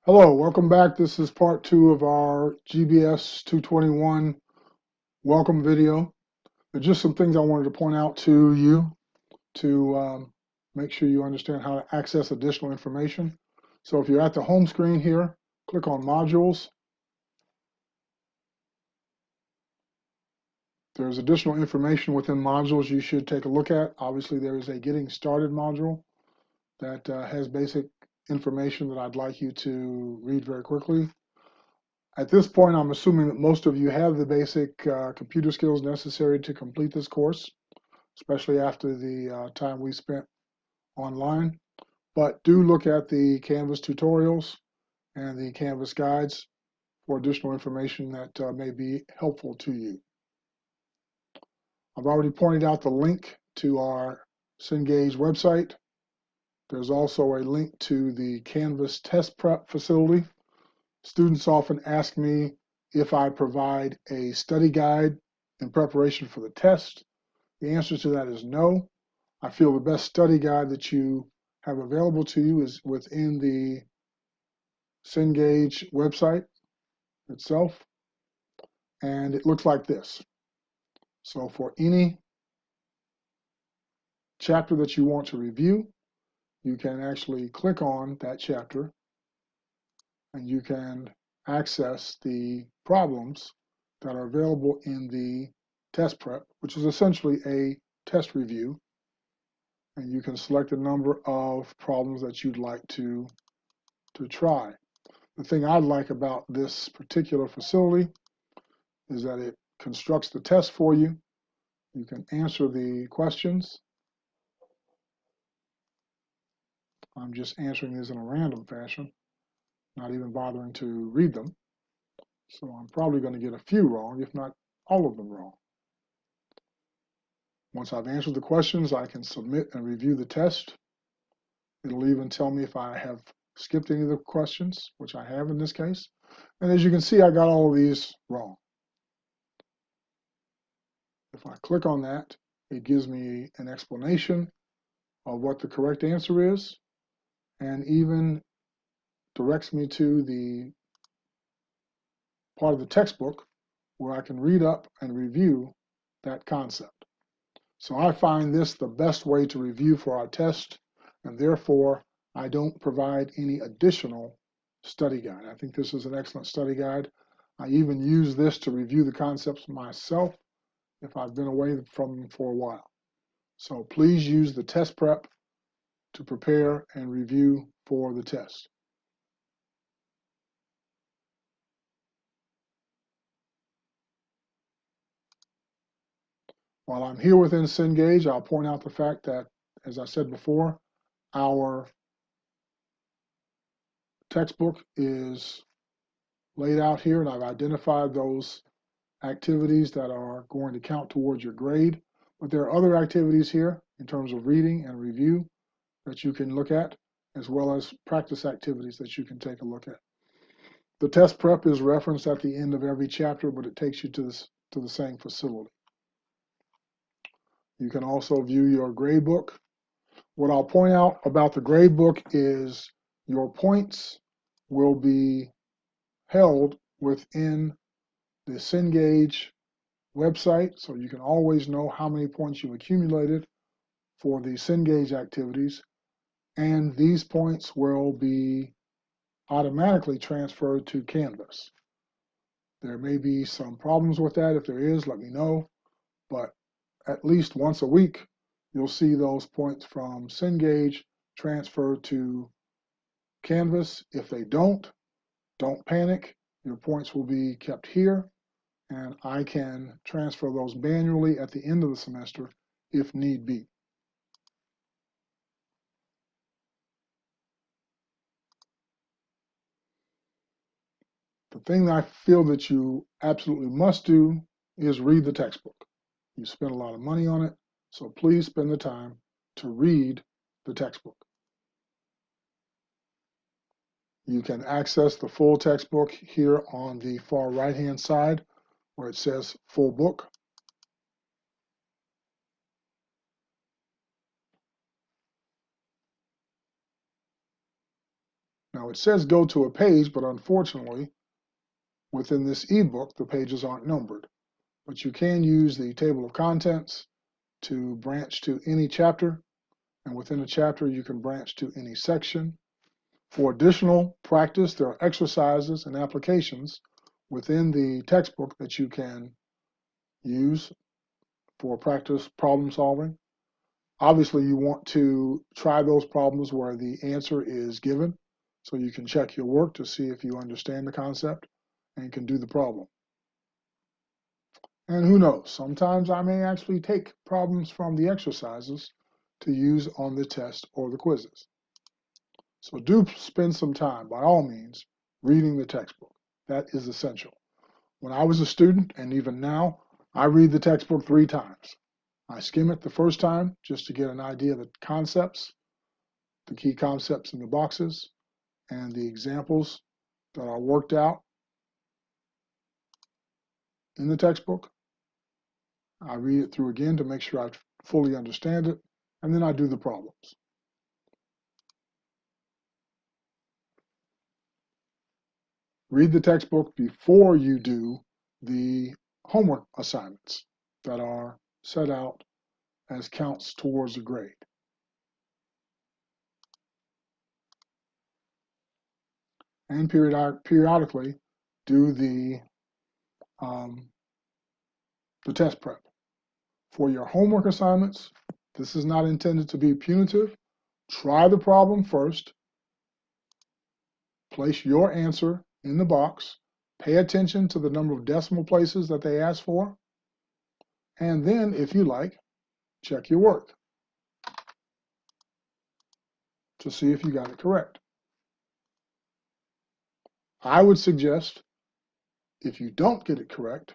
Hello, welcome back. This is part 2 of our GBS221 welcome video. There's just some things I wanted to point out to you to make sure you understand how to access additional information. So if you're at the home screen here, click on modules. There's additional information within modules you should take a look at. Obviously, there is a getting started module that has basic information that I'd like you to read very quickly. At this point, I'm assuming that most of you have the basic computer skills necessary to complete this course, especially after the time we spent online. But do look at the Canvas tutorials and the Canvas guides for additional information that may be helpful to you. I've already pointed out the link to our Cengage website. There's also a link to the Canvas test prep facility. Students often ask me if I provide a study guide in preparation for the test. The answer to that is no. I feel the best study guide that you have available to you is within the Cengage website itself, and it looks like this. So for any chapter that you want to review, you can actually click on that chapter and you can access the problems that are available in the test prep, which is essentially a test review. And you can select a number of problems that you'd like to try. The thing I like about this particular facility is that it constructs the test for you. You can answer the questions. I'm just answering these in a random fashion, not even bothering to read them. So I'm probably going to get a few wrong, if not all of them wrong. Once I've answered the questions, I can submit and review the test. It'll even tell me if I have skipped any of the questions, which I have in this case. And as you can see, I got all of these wrong. If I click on that, it gives me an explanation of what the correct answer is, and even directs me to the part of the textbook where I can read up and review that concept. So I find this the best way to review for our test, and therefore I don't provide any additional study guide. I think this is an excellent study guide. I even use this to review the concepts myself if I've been away from them for a while. So please use the test prep to prepare and review for the test. While I'm here within Cengage, I'll point out the fact that, as I said before, our textbook is laid out here, and I've identified those activities that are going to count towards your grade. But there are other activities here in terms of reading and review that you can look at, as well as practice activities that you can take a look at. The test prep is referenced at the end of every chapter, but it takes you to the same facility. You can also view your grade book. What I'll point out about the grade book is your points will be held within the Cengage website, so you can always know how many points you've accumulated for the Cengage activities, and these points will be automatically transferred to Canvas. There may be some problems with that. If there is, let me know, but at least once a week, you'll see those points from Cengage transfer to Canvas. If they don't panic. Your points will be kept here, and I can transfer those manually at the end of the semester if need be. The thing I feel that you absolutely must do is read the textbook. You spend a lot of money on it, so please spend the time to read the textbook. You can access the full textbook here on the far right-hand side where it says full book. Now it says go to a page, but unfortunately, within this ebook, the pages aren't numbered. But you can use the table of contents to branch to any chapter, and within a chapter, you can branch to any section. For additional practice, there are exercises and applications within the textbook that you can use for practice problem solving. Obviously, you want to try those problems where the answer is given, so you can check your work to see if you understand the concept and can do the problem. And who knows, sometimes I may actually take problems from the exercises to use on the test or the quizzes. So do spend some time, by all means, reading the textbook. That is essential. When I was a student, and even now, I read the textbook 3 times. I skim it the first time just to get an idea of the concepts, the key concepts in the boxes, and the examples that are worked out in the textbook. I read it through again to make sure I fully understand it, and then I do the problems. Read the textbook before you do the homework assignments that are set out as counts towards a grade. And periodically do the test prep. For your homework assignments, this is not intended to be punitive. Try the problem first. Place your answer in the box. Pay attention to the number of decimal places that they ask for. And then, if you like, check your work to see if you got it correct. I would suggest, if you don't get it correct,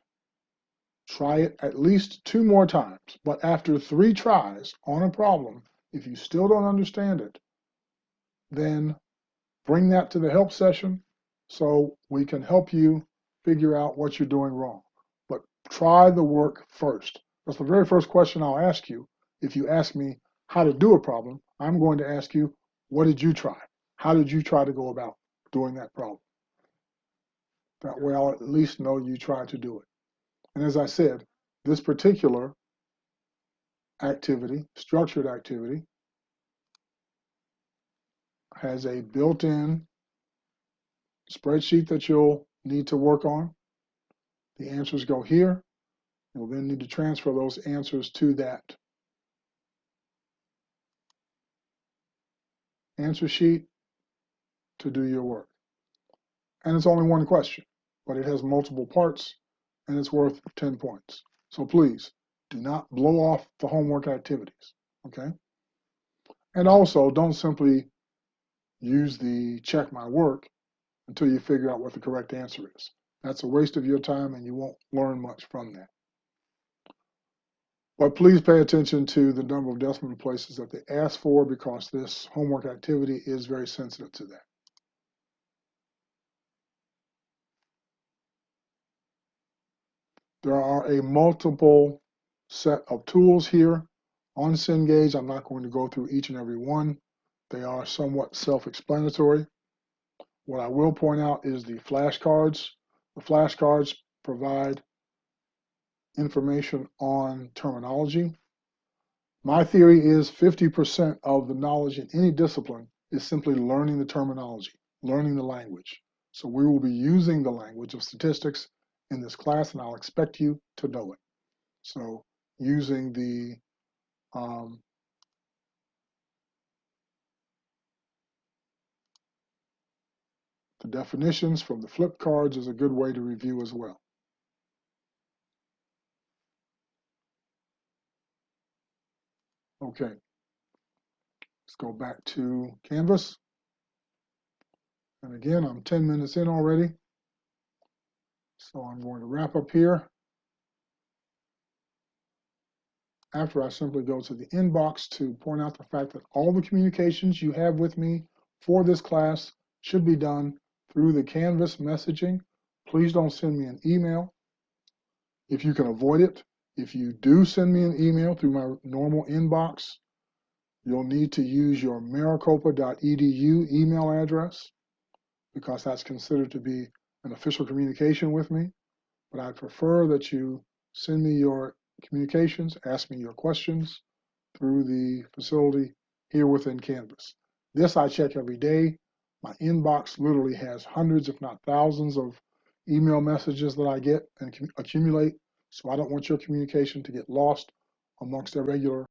try it at least 2 more times. But after 3 tries on a problem, if you still don't understand it, then bring that to the help session so we can help you figure out what you're doing wrong. But try the work first. That's the very first question I'll ask you. If you ask me how to do a problem, I'm going to ask you, what did you try? How did you try to go about doing that problem? That way I'll at least know you tried to do it. And as I said, this particular activity, structured activity, has a built-in spreadsheet that you'll need to work on. The answers go here. You'll then need to transfer those answers to that answer sheet to do your work. And it's only one question, but it has multiple parts and it's worth 10 points. So please do not blow off the homework activities, okay? And also don't simply use the check my work until you figure out what the correct answer is. That's a waste of your time and you won't learn much from that. But please pay attention to the number of decimal places that they ask for, because this homework activity is very sensitive to that. There are a multiple set of tools here on Cengage. I'm not going to go through each and every one. They are somewhat self-explanatory. What I will point out is the flashcards. The flashcards provide information on terminology. My theory is 50% of the knowledge in any discipline is simply learning the terminology, learning the language. So we will be using the language of statistics in this class, and I'll expect you to know it. So using the definitions from the flip cards is a good way to review as well. Okay, let's go back to Canvas. And again, I'm 10 minutes in already. So I'm going to wrap up here. After I simply go to the inbox to point out the fact that all the communications you have with me for this class should be done through the Canvas messaging. Please don't send me an email if you can avoid it. If you do send me an email through my normal inbox, you'll need to use your maricopa.edu email address. because that's considered to be an official communication with me. But I prefer that you send me your communications, ask me your questions through the facility here within Canvas. This I check every day. My inbox literally has hundreds, if not thousands, of email messages that I get and accumulate. So I don't want your communication to get lost amongst their regular